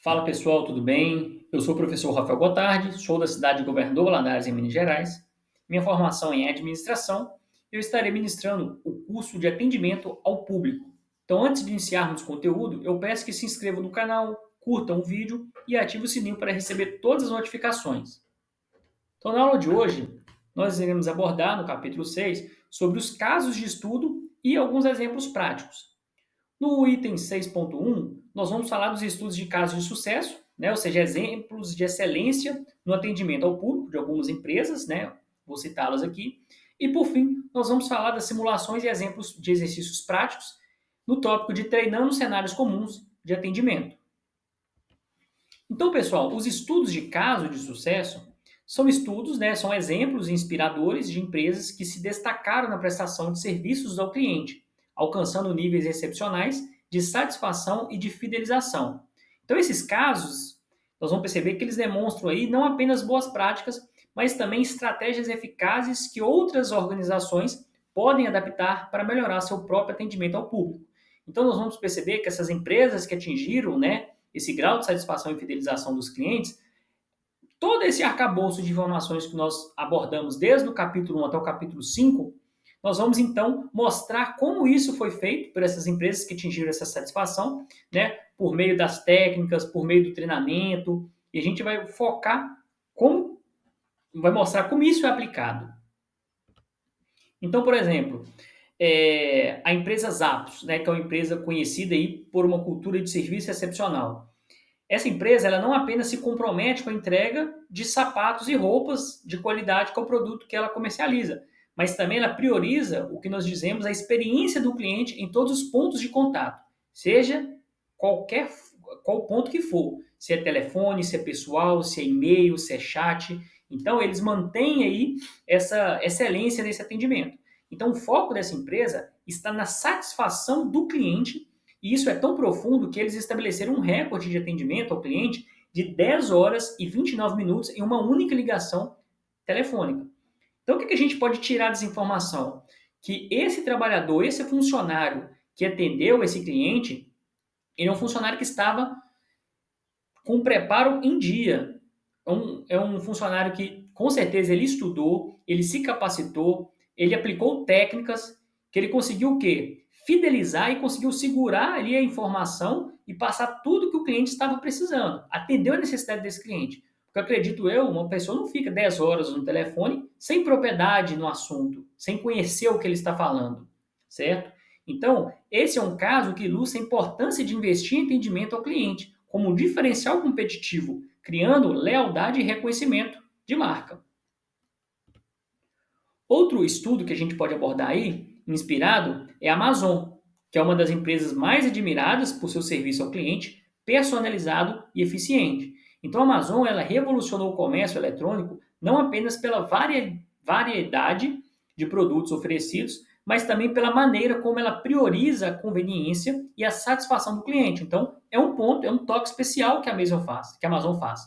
Fala pessoal, tudo bem? Eu sou o professor Rafael Gotardi, sou da cidade de Governador Valadares, em Minas Gerais. Minha formação é em administração. Eu estarei ministrando o curso de atendimento ao público. Então, antes de iniciarmos o conteúdo, eu peço que se inscrevam no canal, curtam o vídeo e ativem o sininho para receber todas as notificações. Então, na aula de hoje, nós iremos abordar, no capítulo 6, sobre os casos de estudo e alguns exemplos práticos. No item 6.1, nós vamos falar dos estudos de casos de sucesso, né? Ou seja, exemplos de excelência no atendimento ao público de algumas empresas, né? Vou citá-las aqui. E, por fim, nós vamos falar das simulações e exemplos de exercícios práticos no tópico de treinando cenários comuns de atendimento. Então, pessoal, os estudos de caso de sucesso são estudos, né, são exemplos inspiradores de empresas que se destacaram na prestação de serviços ao cliente, alcançando níveis excepcionais de satisfação e de fidelização. Então, esses casos, nós vamos perceber que eles demonstram aí não apenas boas práticas, mas também estratégias eficazes que outras organizações podem adaptar para melhorar seu próprio atendimento ao público. Então, nós vamos perceber que essas empresas que atingiram, né, esse grau de satisfação e fidelização dos clientes, todo esse arcabouço de informações que nós abordamos desde o capítulo 1 até o capítulo 5, nós vamos então mostrar como isso foi feito por essas empresas que atingiram essa satisfação, né, por meio das técnicas, por meio do treinamento, e a gente vai focar como, vai mostrar como isso é aplicado. Então, por exemplo, a empresa Zappos, né, que é uma empresa conhecida aí por uma cultura de serviço excepcional. Essa empresa ela não apenas se compromete com a entrega de sapatos e roupas de qualidade com o produto que ela comercializa, mas também ela prioriza o que nós dizemos a experiência do cliente em todos os pontos de contato, seja qual ponto que for, se é telefone, se é pessoal, se é e-mail, se é chat. Então eles mantêm aí essa excelência nesse atendimento. Então o foco dessa empresa está na satisfação do cliente. E isso é tão profundo que eles estabeleceram um recorde de atendimento ao cliente de 10 horas e 29 minutos em uma única ligação telefônica. Então, o que a gente pode tirar dessa informação? Que esse trabalhador, esse funcionário que atendeu esse cliente, ele é um funcionário que estava com preparo em dia. É um funcionário que, com certeza, ele estudou, ele se capacitou, ele aplicou técnicas, que ele conseguiu o quê? Fidelizar e conseguiu segurar ali a informação e passar tudo que o cliente estava precisando. Atendeu a necessidade desse cliente. Porque acredito eu, uma pessoa não fica 10 horas no telefone sem propriedade no assunto, sem conhecer o que ele está falando, certo? Então, esse é um caso que ilustra a importância de investir em atendimento ao cliente como um diferencial competitivo, criando lealdade e reconhecimento de marca. Outro estudo que a gente pode abordar aí, inspirado, é a Amazon, que é uma das empresas mais admiradas por seu serviço ao cliente, personalizado e eficiente. Então a Amazon ela revolucionou o comércio eletrônico não apenas pela variedade de produtos oferecidos, mas também pela maneira como ela prioriza a conveniência e a satisfação do cliente. Então, é um ponto, é um toque especial que a Amazon faz.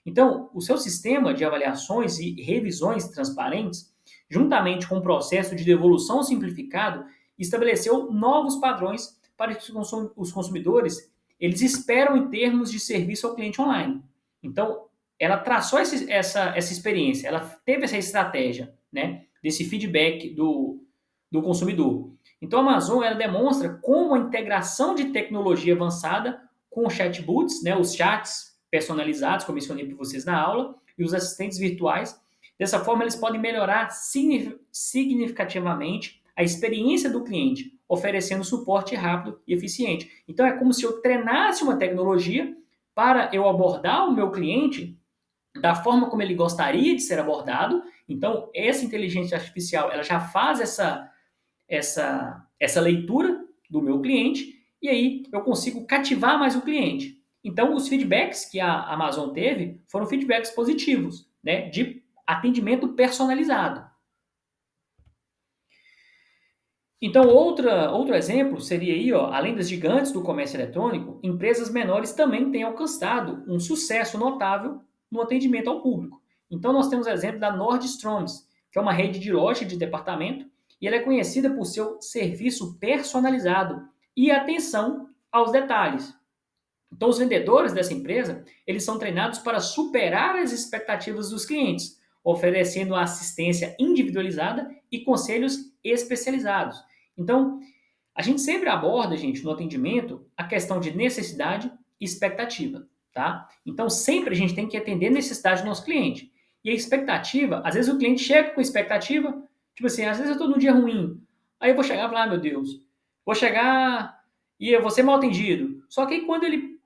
Então, o seu sistema de avaliações e revisões transparentes, juntamente com o processo de devolução simplificado, estabeleceu novos padrões para que os consumidores eles esperam em termos de serviço ao cliente online. Então, ela traçou essa experiência, ela teve essa estratégia, né, desse feedback do consumidor. Então, a Amazon ela demonstra como a integração de tecnologia avançada com chatbots, né, os chats personalizados, como mencionei para vocês na aula, e os assistentes virtuais, dessa forma eles podem melhorar significativamente a experiência do cliente, oferecendo suporte rápido e eficiente. Então, é como se eu treinasse uma tecnologia para eu abordar o meu cliente da forma como ele gostaria de ser abordado. Então, essa inteligência artificial ela já faz essa leitura do meu cliente e aí eu consigo cativar mais o cliente. Então, os feedbacks que a Amazon teve foram feedbacks positivos, né, de atendimento personalizado. Então, outro exemplo seria aí, ó, além das gigantes do comércio eletrônico, empresas menores também têm alcançado um sucesso notável no atendimento ao público. Então, nós temos o exemplo da Nordstroms, que é uma rede de loja de departamento, e ela é conhecida por seu serviço personalizado e atenção aos detalhes. Então, os vendedores dessa empresa, eles são treinados para superar as expectativas dos clientes, oferecendo assistência individualizada e conselhos especializados. Então, a gente sempre aborda, gente, no atendimento, a questão de necessidade e expectativa, tá? Então, sempre a gente tem que atender a necessidade do nosso cliente. E a expectativa, às vezes o cliente chega com expectativa, tipo assim, às vezes eu estou num dia ruim, aí eu vou chegar e falar, ah, meu Deus, vou chegar e eu vou ser mal atendido. Só que aí quando ele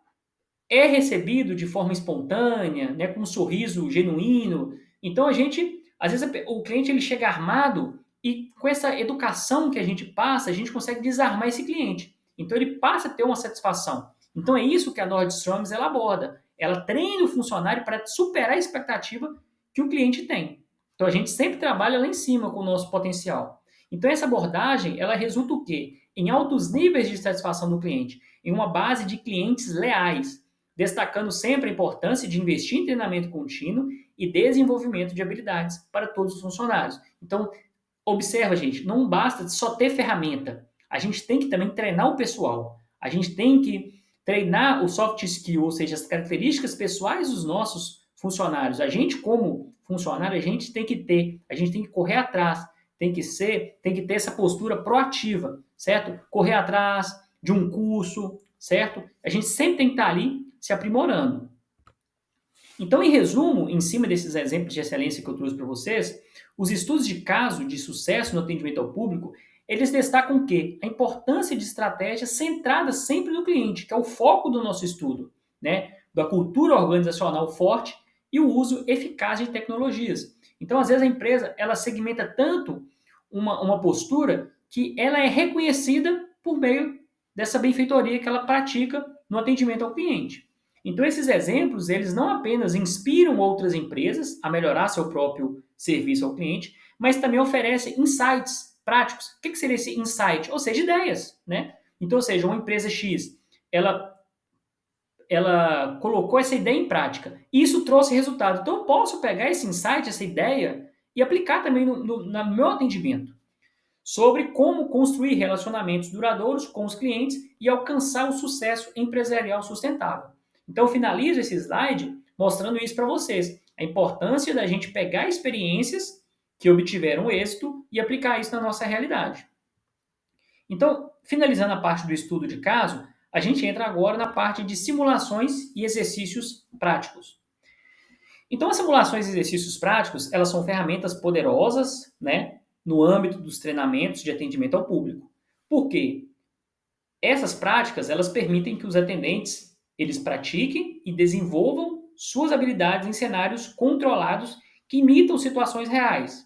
é recebido de forma espontânea, né, com um sorriso genuíno. Então a gente, às vezes o cliente ele chega armado e com essa educação que a gente passa, a gente consegue desarmar esse cliente. Então ele passa a ter uma satisfação. Então é isso que a Nordstroms ela aborda. Ela treina o funcionário para superar a expectativa que o cliente tem. Então a gente sempre trabalha lá em cima com o nosso potencial. Então essa abordagem, ela resulta o quê? Em altos níveis de satisfação do cliente, em uma base de clientes leais, destacando sempre a importância de investir em treinamento contínuo e desenvolvimento de habilidades para todos os funcionários. Então, observa, gente, não basta só ter ferramenta. A gente tem que também treinar o pessoal. A gente tem que treinar o soft skill, ou seja, as características pessoais dos nossos funcionários. A gente, como funcionário, a gente tem que correr atrás, tem que ter essa postura proativa, certo? Correr atrás de um curso, certo? A gente sempre tem que estar ali se aprimorando. Então, em resumo, em cima desses exemplos de excelência que eu trouxe para vocês, os estudos de caso de sucesso no atendimento ao público, eles destacam o quê? A importância de estratégias centradas sempre no cliente, que é o foco do nosso estudo, né? Da cultura organizacional forte e o uso eficaz de tecnologias. Então, às vezes, a empresa, ela segmenta tanto uma postura que ela é reconhecida por meio dessa benfeitoria que ela pratica no atendimento ao cliente. Então, esses exemplos, eles não apenas inspiram outras empresas a melhorar seu próprio serviço ao cliente, mas também oferecem insights práticos. O que seria esse insight? Ou seja, ideias, né? Então, ou seja, uma empresa X, ela colocou essa ideia em prática e isso trouxe resultado. Então, eu posso pegar esse insight, essa ideia, e aplicar também no meu atendimento sobre como construir relacionamentos duradouros com os clientes e alcançar o sucesso empresarial sustentável. Então, eu finalizo esse slide mostrando isso para vocês. A importância da gente pegar experiências que obtiveram êxito e aplicar isso na nossa realidade. Então, finalizando a parte do estudo de caso, a gente entra agora na parte de simulações e exercícios práticos. Então, as simulações e exercícios práticos, elas são ferramentas poderosas, né, no âmbito dos treinamentos de atendimento ao público. Por quê? Essas práticas, elas permitem que os atendentes, eles pratiquem e desenvolvam suas habilidades em cenários controlados que imitam situações reais.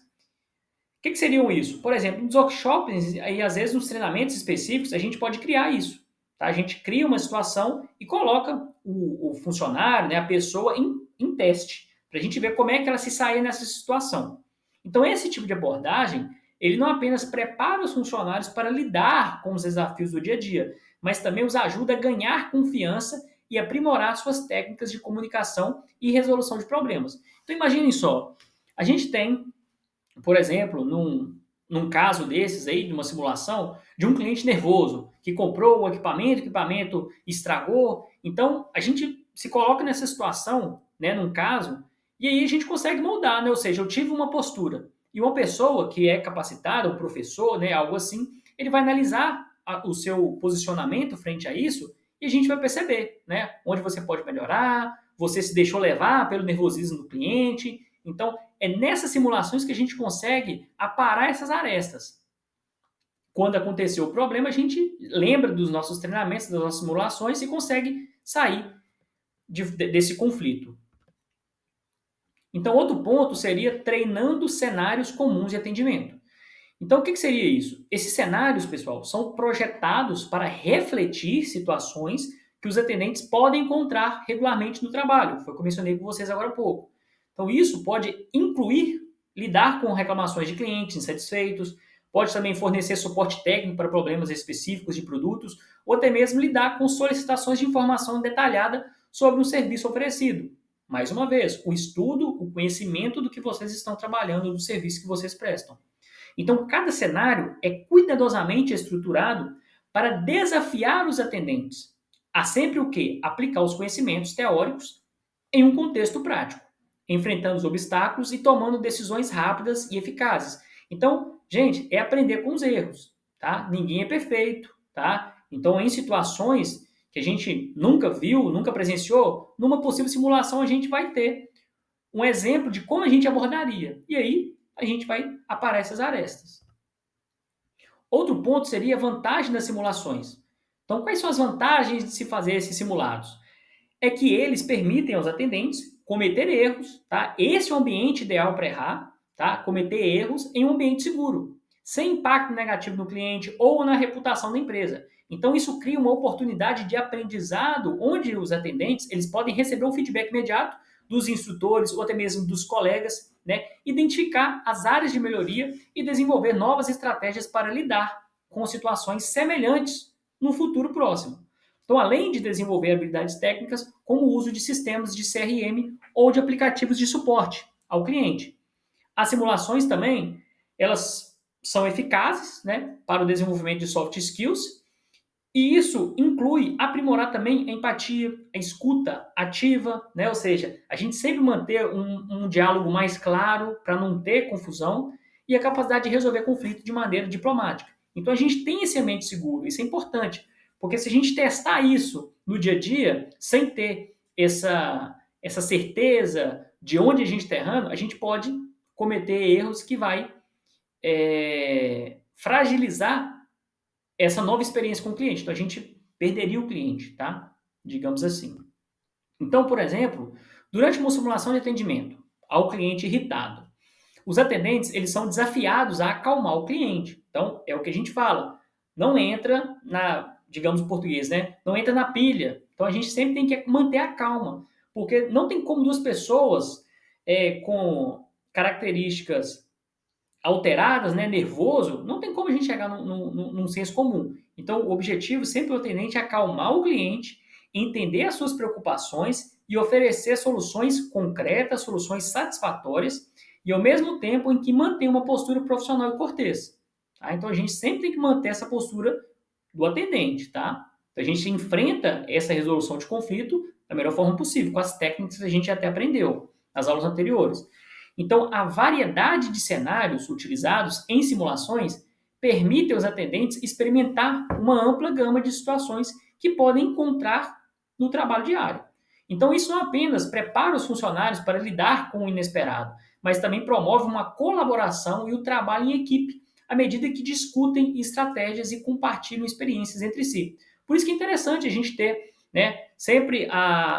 O que seriam isso? Por exemplo, nos workshops e às vezes nos treinamentos específicos, a gente pode criar isso. Tá? A gente cria uma situação e coloca o funcionário, né, a pessoa em teste, para a gente ver como é que ela se sair nessa situação. Então, esse tipo de abordagem, ele não apenas prepara os funcionários para lidar com os desafios do dia a dia, mas também os ajuda a ganhar confiança e aprimorar suas técnicas de comunicação e resolução de problemas. Então, imaginem só, a gente tem, por exemplo, num caso desses aí, de uma simulação, de um cliente nervoso, que comprou o equipamento estragou. Então, a gente se coloca nessa situação, né, num caso, e aí a gente consegue moldar, né? Ou seja, eu tive uma postura. E uma pessoa que é capacitada, o professor, né, algo assim, ele vai analisar o seu posicionamento frente a isso e a gente vai perceber, né, onde você pode melhorar, você se deixou levar pelo nervosismo do cliente. Então, é nessas simulações que a gente consegue aparar essas arestas. Quando aconteceu o problema, a gente lembra dos nossos treinamentos, das nossas simulações e consegue sair desse conflito. Então, outro ponto seria treinando cenários comuns de atendimento. Então, o que seria isso? Esses cenários, pessoal, são projetados para refletir situações que os atendentes podem encontrar regularmente no trabalho. Foi o que eu mencionei com vocês agora há pouco. Então, isso pode incluir lidar com reclamações de clientes insatisfeitos, pode também fornecer suporte técnico para problemas específicos de produtos, ou até mesmo lidar com solicitações de informação detalhada sobre um serviço oferecido. Mais uma vez, o estudo, o conhecimento do que vocês estão trabalhando, do serviço que vocês prestam. Então, cada cenário é cuidadosamente estruturado para desafiar os atendentes há sempre o quê? Aplicar os conhecimentos teóricos em um contexto prático, enfrentando os obstáculos e tomando decisões rápidas e eficazes. Então, gente, é aprender com os erros, tá? Ninguém é perfeito, tá? Então, em situações que a gente nunca viu, nunca presenciou, numa possível simulação a gente vai ter um exemplo de como a gente abordaria. E aí a gente vai aparecer as arestas. Outro ponto seria a vantagem das simulações. Então, quais são as vantagens de se fazer esses simulados? É que eles permitem aos atendentes cometer erros, tá? Esse é o ambiente ideal para errar, tá? Cometer erros em um ambiente seguro, sem impacto negativo no cliente ou na reputação da empresa. Então isso cria uma oportunidade de aprendizado onde os atendentes, eles podem receber um feedback imediato dos instrutores ou até mesmo dos colegas, né? Identificar as áreas de melhoria e desenvolver novas estratégias para lidar com situações semelhantes no futuro próximo. Então, além de desenvolver habilidades técnicas, como o uso de sistemas de CRM ou de aplicativos de suporte ao cliente. As simulações também, elas são eficazes, né, para o desenvolvimento de soft skills, e isso inclui aprimorar também a empatia, a escuta ativa, né, ou seja, a gente sempre manter um diálogo mais claro para não ter confusão e a capacidade de resolver conflito de maneira diplomática. Então a gente tem esse ambiente seguro, isso é importante, porque se a gente testar isso no dia a dia, sem ter essa certeza de onde a gente está errando, a gente pode cometer erros que vai fragilizar essa nova experiência com o cliente. Então a gente perderia o cliente, tá? Digamos assim. Então, por exemplo, durante uma simulação de atendimento ao cliente irritado, os atendentes eles são desafiados a acalmar o cliente. Então, é o que a gente fala. Não entra na, digamos em português, né? Não entra na pilha. Então, a gente sempre tem que manter a calma, porque não tem como duas pessoas com características alteradas, né, nervoso, não tem como a gente chegar num senso comum. Então, o objetivo sempre é o atendente acalmar o cliente, entender as suas preocupações e oferecer soluções concretas, soluções satisfatórias e ao mesmo tempo em que mantém uma postura profissional e cortês. Tá? Então, a gente sempre tem que manter essa postura do atendente, tá? Então, a gente enfrenta essa resolução de conflito da melhor forma possível, com as técnicas que a gente até aprendeu nas aulas anteriores. Então, a variedade de cenários utilizados em simulações permite aos atendentes experimentar uma ampla gama de situações que podem encontrar no trabalho diário. Então, isso não apenas prepara os funcionários para lidar com o inesperado, mas também promove uma colaboração e o trabalho em equipe, à medida que discutem estratégias e compartilham experiências entre si. Por isso que é interessante a gente ter, né, sempre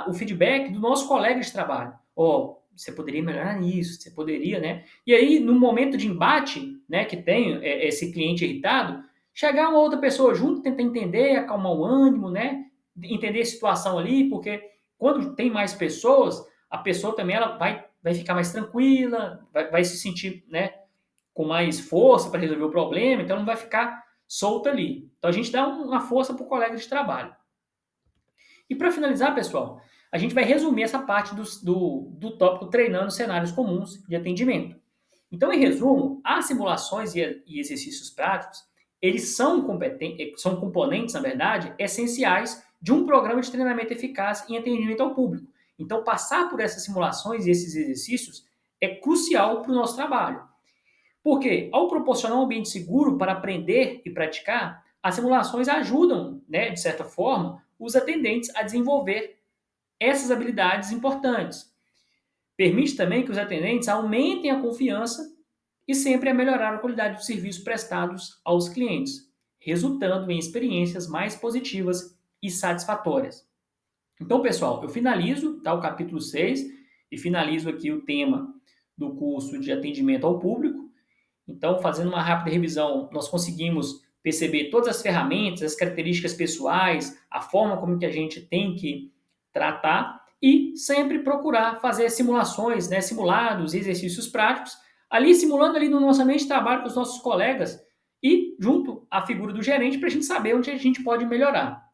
o feedback do nosso colega de trabalho. Você poderia melhorar nisso, você poderia, né? E aí, no momento de embate, né, que tem esse cliente irritado, chegar uma outra pessoa junto, tentar entender, acalmar o ânimo, né? Entender a situação ali, porque quando tem mais pessoas, a pessoa também ela vai ficar mais tranquila, vai se sentir, né, com mais força para resolver o problema, então não vai ficar solta ali. Então a gente dá uma força para o colega de trabalho. E para finalizar, pessoal, a gente vai resumir essa parte do tópico treinando cenários comuns de atendimento. Então, em resumo, as simulações e exercícios práticos, eles são componentes, na verdade, essenciais de um programa de treinamento eficaz em atendimento ao público. Então, passar por essas simulações e esses exercícios é crucial para o nosso trabalho. Porque, ao proporcionar um ambiente seguro para aprender e praticar, as simulações ajudam, né, de certa forma, os atendentes a desenvolver essas habilidades importantes. Permite também que os atendentes aumentem a confiança e sempre a melhorar a qualidade dos serviços prestados aos clientes, resultando em experiências mais positivas e satisfatórias. Então, pessoal, eu finalizo, tá, o capítulo 6 e finalizo aqui o tema do curso de atendimento ao público. Então, fazendo uma rápida revisão, nós conseguimos perceber todas as ferramentas, as características pessoais, a forma como que a gente tem que tratar e sempre procurar fazer simulações, né, simulados, exercícios práticos, ali simulando ali no nosso ambiente de trabalho com os nossos colegas e junto à figura do gerente para a gente saber onde a gente pode melhorar.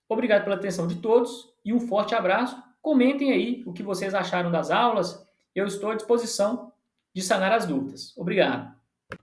Obrigado pela atenção de todos e um forte abraço. Comentem aí o que vocês acharam das aulas. Eu estou à disposição de sanar as dúvidas. Obrigado.